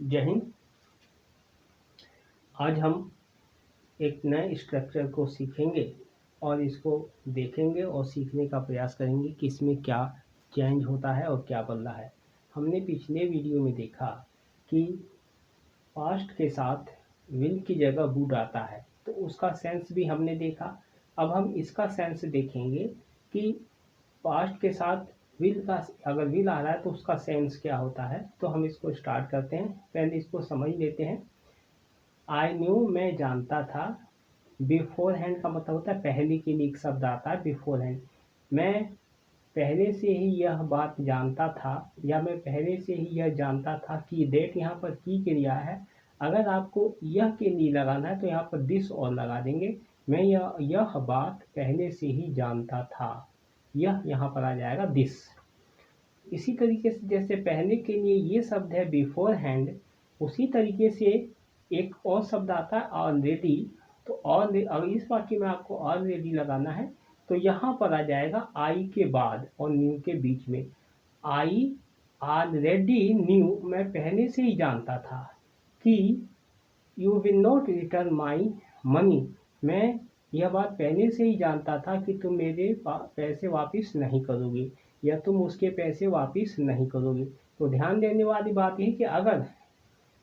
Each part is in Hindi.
जय हिंद। आज हम एक नए स्ट्रक्चर को सीखेंगे और इसको देखेंगे और सीखने का प्रयास करेंगे कि इसमें क्या चेंज होता है और क्या बदला है। हमने पिछले वीडियो में देखा कि पास्ट के साथ विल की जगह वुड आता है, तो उसका सेंस भी हमने देखा। अब हम इसका सेंस देखेंगे कि पास्ट के साथ विल का अगर विल आ रहा है तो उसका सेंस क्या होता है। तो हम इसको स्टार्ट करते हैं, पहले इसको समझ लेते हैं। आई न्यू मैं जानता था। बिफोर हैंड का मतलब होता है पहले के लिए एक शब्द आता है बिफोर हैंड। मैं पहले से ही यह बात जानता था या मैं पहले से ही यह जानता था कि डेट यहाँ पर की क्रिया है। अगर आपको यह के लिए लगाना है तो यहाँ पर दिस और लगा देंगे। मैं यह बात पहले से ही जानता था, यह यहाँ पर आ जाएगा दिस। इसी तरीके से जैसे पहले के लिए ये शब्द है बिफोर हैंड, उसी तरीके से एक और शब्द आता है ऑलरेडी। तो अगर इस वाक्य में आपको ऑलरेडी लगाना है तो यहाँ पर आ जाएगा आई के बाद और न्यू के बीच में। आई ऑलरेडी न्यू, मैं पहले से ही जानता था कि you will not return my money, मैं यह बात पहले से ही जानता था कि तुम मेरे पैसे वापस नहीं करोगे या तुम उसके पैसे वापस नहीं करोगे। तो ध्यान देने वाली बात यह कि अगर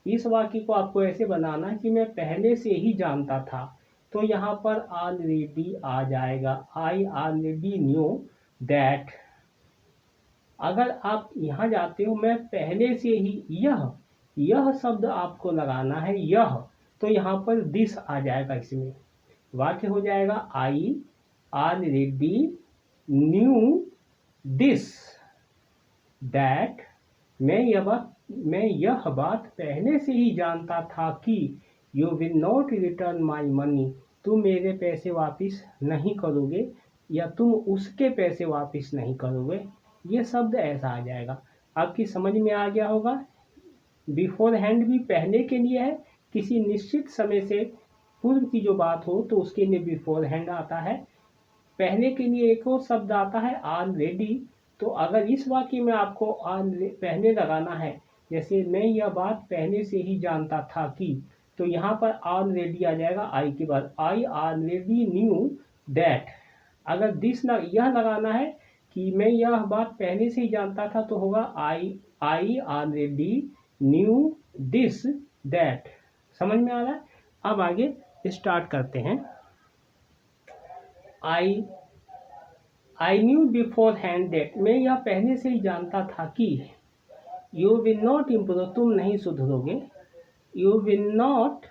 इस वाक्य को आपको ऐसे बनाना कि मैं पहले से ही जानता था, तो यहाँ पर ऑलरेडी आ जाएगा। I already knew that. अगर आप यहाँ जाते हो मैं पहले से ही, यह शब्द आपको लगाना है यह, तो यहाँ पर दिस आ जाएगा। इसमें वाक्य हो जाएगा I already knew this that. मैं यह बात पहले से ही जानता था कि you will not return my money, तुम मेरे पैसे वापस नहीं करोगे या तुम उसके पैसे वापस नहीं करोगे। ये शब्द ऐसा आ जाएगा। आपकी समझ में आ गया होगा। बिफोर हैंड भी पहले के लिए है, किसी निश्चित समय से पूर्व की जो बात हो तो उसके लिए बिफोर हैंड आता है। पहले के लिए एक और शब्द आता है ऑलरेडी। तो अगर इस वाक्य में आपको पहले लगाना है, जैसे मैं यह बात पहले से ही जानता था कि, तो यहाँ पर ऑलरेडी आ जाएगा आई के बाद। I already knew that. अगर दिस यह लगाना है कि मैं यह बात पहले से ही जानता था, तो होगा I already knew this that. समझ में आ रहा है। अब आगे स्टार्ट करते हैं। I new before hand that, मैं यह पहले से ही जानता था कि यू विल नॉट इम्प्रूव, तुम नहीं सुधरोगे। You will not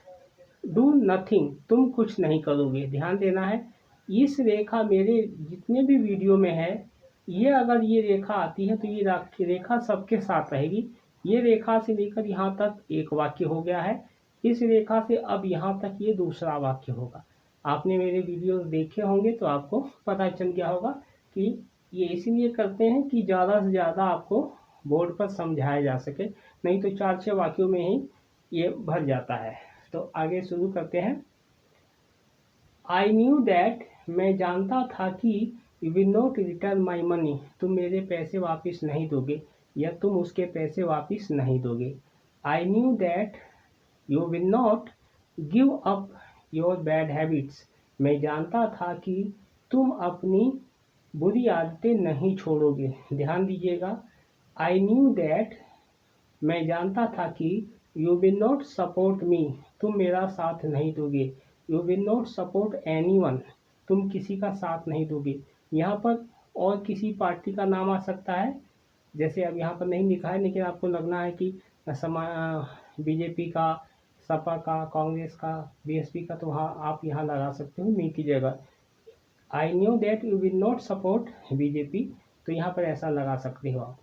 do nothing, तुम कुछ नहीं करोगे। ध्यान देना है, इस रेखा मेरे जितने भी वीडियो में है, ये अगर ये रेखा आती है तो ये रेखा सबके साथ रहेगी। ये रेखा से लेकर यहाँ तक एक वाक्य हो गया है, इस रेखा से अब यहाँ तक ये दूसरा वाक्य होगा। आपने मेरे वीडियो देखे होंगे तो आपको पता चल गया होगा कि ये इसलिए करते हैं कि ज़्यादा से ज़्यादा आपको बोर्ड पर समझाया जा सके, नहीं तो 4-6 वाक्यों में ही ये भर जाता है। तो आगे शुरू करते हैं। आई न्यू दैट, मैं जानता था कि you will not return my money, तुम मेरे पैसे वापस नहीं दोगे या तुम उसके पैसे वापस नहीं दोगे। I knew that you will not give up your bad habits, मैं जानता था कि तुम अपनी बुरी आदतें नहीं छोड़ोगे। ध्यान दीजिएगा, आई न्यू दैट, मैं जानता था कि you will not support me, तुम मेरा साथ नहीं दोगे। You will not support anyone, तुम किसी का साथ नहीं दोगे। यहाँ पर और किसी पार्टी का नाम आ सकता है, जैसे अब यहाँ पर नहीं लिखा है, लेकिन आपको लगना है कि बीजेपी का, सपा का, कांग्रेस का, बीएसपी का, तो वहाँ आप यहाँ लगा सकते हो मी की जगह। I knew that you will not support BJP, तो यहाँ पर ऐसा लगा सकते हो आप।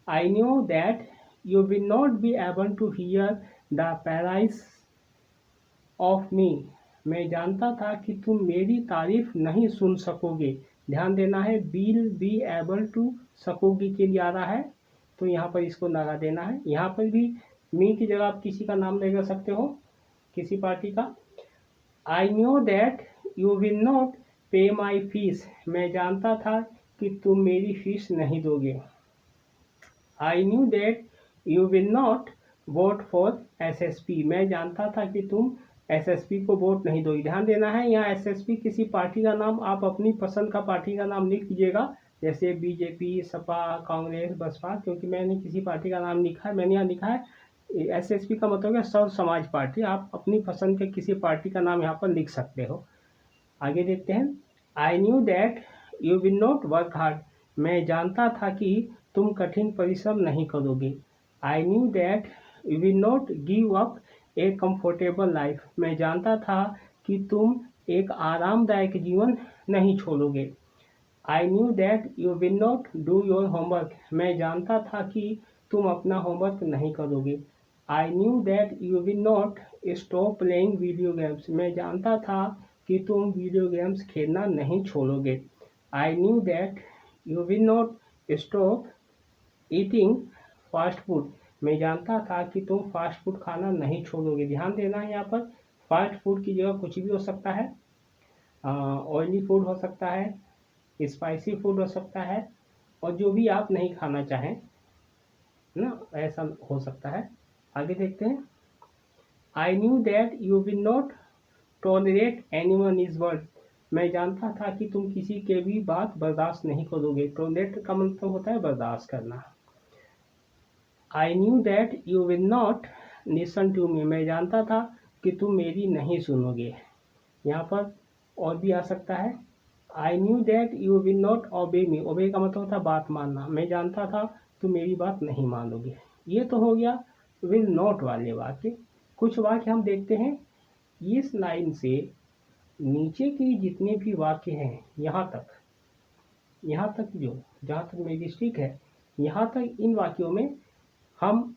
I knew that you will not be able to hear the praise of me, मैं जानता था कि तुम मेरी तारीफ नहीं सुन सकोगे। ध्यान देना है, विल बी एबल टू सकोगे के लिए आ रहा है, तो यहाँ पर इसको लगा देना है। यहाँ पर भी मी की जगह आप किसी का नाम लगा सकते हो, किसी पार्टी का। आई knew that you will not पे माई फीस, मैं जानता था कि तुम मेरी फीस नहीं दोगे। I knew that you will not vote for SSP, मैं जानता था कि तुम एसएसपी को वोट नहीं दोगी। ध्यान देना है, यहाँ एसएसपी किसी पार्टी का नाम, आप अपनी पसंद का पार्टी का नाम लिख दीजिएगा, जैसे बीजेपी, सपा, कांग्रेस, बसपा, क्योंकि मैंने किसी पार्टी का नाम लिखा है, मैंने यहाँ लिखा है एसएसपी का मतलब है सर्व समाज पार्टी। आप अपनी पसंद के किसी पार्टी का नाम यहाँ पर लिख सकते हो। आगे देखते हैं। I knew that you will not work hard, मैं जानता था कि तुम कठिन परिश्रम नहीं करोगे। I knew that you will not give up A comfortable life, मैं जानता था कि तुम एक आरामदायक जीवन नहीं छोड़ोगे। आई knew that you will not do your homework, मैं जानता था कि तुम अपना होमवर्क नहीं करोगे। I knew that you will not stop playing video games, मैं जानता था कि तुम वीडियो गेम्स खेलना नहीं छोड़ोगे। आई knew that you will not stop eating fast food, मैं जानता था कि तुम फास्ट फूड खाना नहीं छोड़ोगे। ध्यान देना है यहाँ पर, फास्ट फूड की जगह कुछ भी हो सकता है, ऑयली फूड हो सकता है, स्पाइसी फूड हो सकता है, और जो भी आप नहीं खाना चाहें ना, ऐसा हो सकता है। आगे देखते हैं। I knew that you will not tolerate anyone is word, मैं जानता था कि तुम किसी के भी बात बर्दाश्त नहीं करोगे। टॉलरेट का मतलब होता है बर्दाश्त करना। I knew that you will not listen to me, मैं जानता था कि तुम मेरी नहीं सुनोगे। यहाँ पर और भी आ सकता है। I knew that you will not obey me, ओबे का मतलब होता है बात मानना, मैं जानता था तुम मेरी बात नहीं मानोगे। ये तो हो गया विल नॉट वाले वाक्य। कुछ वाक्य हम देखते हैं। इस लाइन से नीचे के जितने भी वाक्य हैं, यहाँ तक जो जहाँ तक मेरी स्टिक है, यहाँ तक इन वाक्यों में हम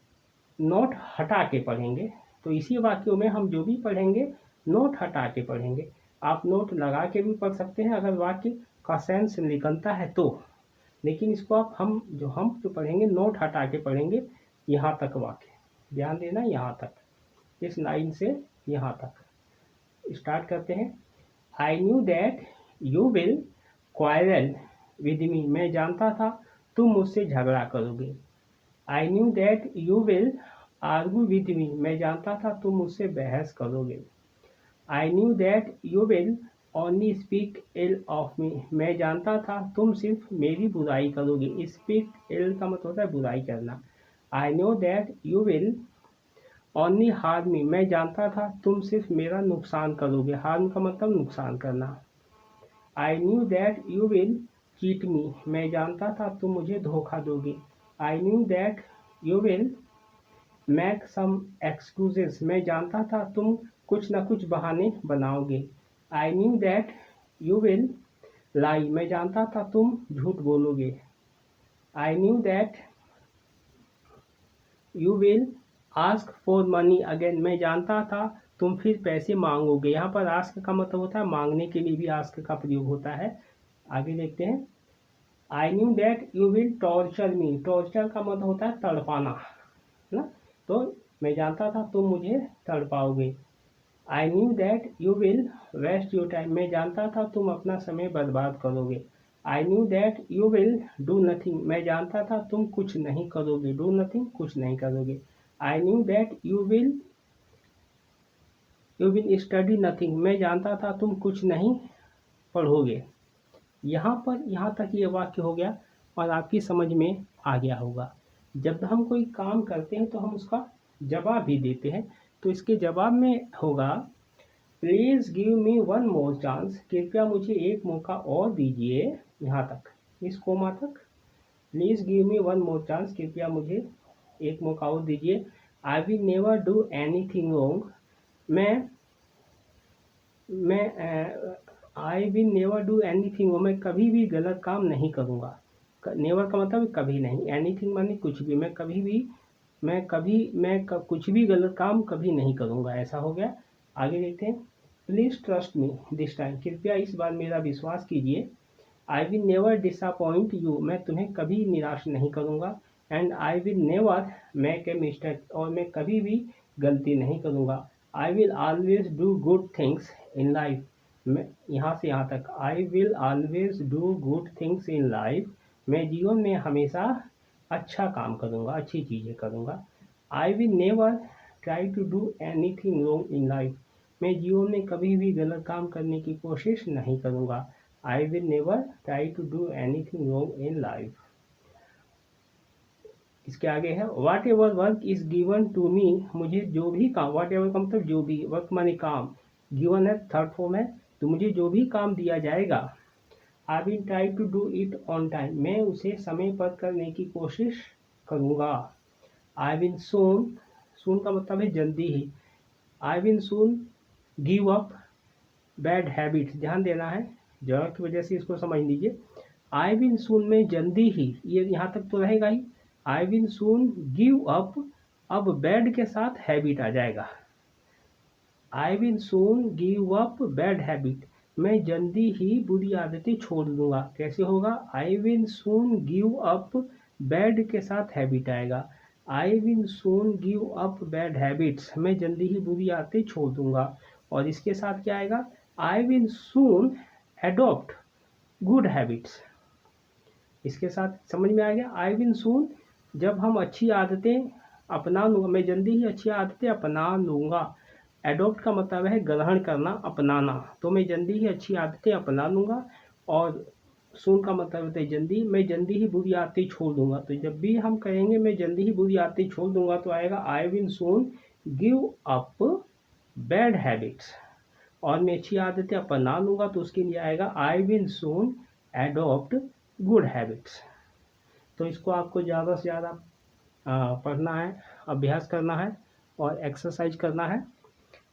नोट हटा के पढ़ेंगे। तो इसी वाक्यों में हम जो भी पढ़ेंगे नोट हटा के पढ़ेंगे। आप नोट लगा के भी पढ़ सकते हैं अगर वाक्य का सेंस निकलता है तो, लेकिन इसको आप हम जो पढ़ेंगे नोट हटा के पढ़ेंगे। यहाँ तक वाक्य ध्यान देना, यहाँ तक, इस लाइन से यहाँ तक स्टार्ट करते हैं। I knew that you will quarrel with me, मैं जानता था तुम मुझसे झगड़ा करोगे। I knew that you will argue with me, मैं जानता था तुम मुझसे बहस करोगे। I knew that you will only speak ill of me, मैं जानता था तुम सिर्फ मेरी बुराई करोगे। स्पीक इल का मतलब होता है बुराई करना। I know that you will only harm me, मैं जानता था तुम सिर्फ मेरा नुकसान करोगे। हार्म का मतलब नुकसान करना। I knew that you will cheat me, मैं जानता था तुम मुझे धोखा दोगे। I knew that you will make some excuses, मैं जानता था तुम कुछ न कुछ बहाने बनाओगे। I knew that you will lie, मैं जानता था तुम झूठ बोलोगे। I knew that you will ask for money again, मैं जानता था तुम फिर पैसे मांगोगे। यहाँ पर आस्क का मतलब होता है मांगने के लिए भी आस्क का प्रयोग होता है। आगे देखते हैं। I knew that you will torture me, torture का मतलब होता है तड़पाना ना, तो मैं जानता था तुम मुझे तड़पाओगे। I knew that you will waste your time, मैं जानता था तुम अपना समय बर्बाद करोगे। I knew that you will do nothing, मैं जानता था तुम कुछ नहीं करोगे। डू नथिंग, कुछ नहीं करोगे। I knew that you will study nothing, मैं जानता था तुम कुछ नहीं पढ़ोगे। यहाँ तक ये वाक्य हो गया और आपकी समझ में आ गया होगा। जब हम कोई काम करते हैं तो हम उसका जवाब भी देते हैं, तो इसके जवाब में होगा please give me one more chance, कृपया मुझे एक मौका और दीजिए। यहाँ तक, इस कोमा तक, please give me one more chance, कृपया मुझे एक मौका और दीजिए। आई will never do anything wrong, I will never do anything, मैं कभी भी गलत काम नहीं करूँगा। नेवर का मतलब कभी नहीं, एनीथिंग माने कुछ भी, कुछ भी गलत काम कभी नहीं करूँगा, ऐसा हो गया। आगे देखते हैं। Please trust me this time, कृपया इस बार मेरा विश्वास कीजिए। आई विल नेवर डिसअपॉइंट यू, मैं तुम्हें कभी निराश नहीं करूँगा। And I will never make a mistake, और मैं कभी भी गलती नहीं करूँगा। I will always do good things in life, मैं यहाँ से यहाँ तक, I will always do good things in life, मैं जीवन में हमेशा अच्छा काम करूँगा, अच्छी चीज़ें करूँगा। I will never try to do anything wrong in life. मैं जीवन में कभी भी गलत काम करने की कोशिश नहीं करूँगा। I will never try to do anything wrong in life. इसके आगे है whatever work is given to me. मुझे जो भी काम, वाट एवर का मतलब जो भी, वर्क माने काम, गिवन है थर्ड फॉर्म है, तो मुझे जो भी काम दिया जाएगा, I will try to do it on time, मैं उसे समय पर करने की कोशिश करूँगा। आई विल सून, सून का मतलब है जल्दी ही, I will soon give up bad habits, ध्यान देना है, जगह की वजह से इसको समझ लीजिए। आई विल सून में जल्दी ही, ये यहाँ तक तो रहेगा ही। I will soon give up, अब बैड के साथ हैबिट आ जाएगा। I will soon give up bad habit, मैं जल्दी ही बुरी आदतें छोड़ दूंगा। कैसे होगा? I will soon give up, bad के साथ हैबिट आएगा। I will soon give up bad habits, मैं जल्दी ही बुरी आदतें छोड़ दूंगा। और इसके साथ क्या आएगा? I will soon adopt good habits. इसके साथ समझ में आ गया? आई विल सून, जब हम अच्छी आदतें अपना लूँगा, मैं जल्दी ही अच्छी आदतें अपना लूँगा। एडॉप्ट का मतलब है ग्रहण करना, अपनाना, तो मैं जल्दी ही अच्छी आदतें अपना लूँगा। और सून का मतलब होता है जल्दी, मैं जल्दी ही बुरी आदतें छोड़ दूँगा। तो जब भी हम कहेंगे मैं जल्दी ही बुरी आदतें छोड़ दूँगा, तो आएगा I will soon give up bad habits. और मैं अच्छी आदतें अपना लूँगा, तो उसके लिए आएगा I will soon adopt good habits. तो इसको आपको ज़्यादा से ज़्यादा पढ़ना है, अभ्यास करना है और एक्सरसाइज करना है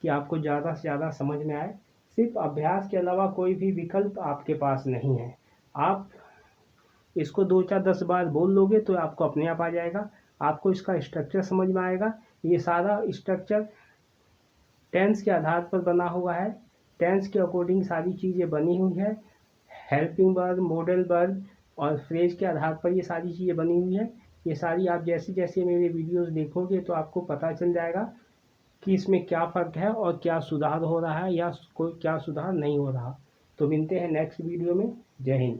कि आपको ज़्यादा से ज़्यादा समझ में आए। सिर्फ अभ्यास के अलावा कोई भी विकल्प आपके पास नहीं है। आप इसको 2 4 10 बार बोल लोगे तो आपको अपने आप आ जाएगा। आपको इसका स्ट्रक्चर समझ में आएगा। ये सारा स्ट्रक्चर टेंस के आधार पर बना हुआ है। टेंस के अकॉर्डिंग सारी चीज़ें बनी हुई है। हेल्पिंग वर्ब, मॉडल वर्ब और फ्रेज के आधार पर ये सारी चीज़ें बनी हुई है। ये सारी आप जैसे जैसे मेरे वीडियोस देखोगे तो आपको पता चल जाएगा कि इसमें क्या फ़र्क है और क्या सुधार हो रहा है या कोई क्या सुधार नहीं हो रहा। तो मिलते हैं नेक्स्ट वीडियो में। जय हिंद।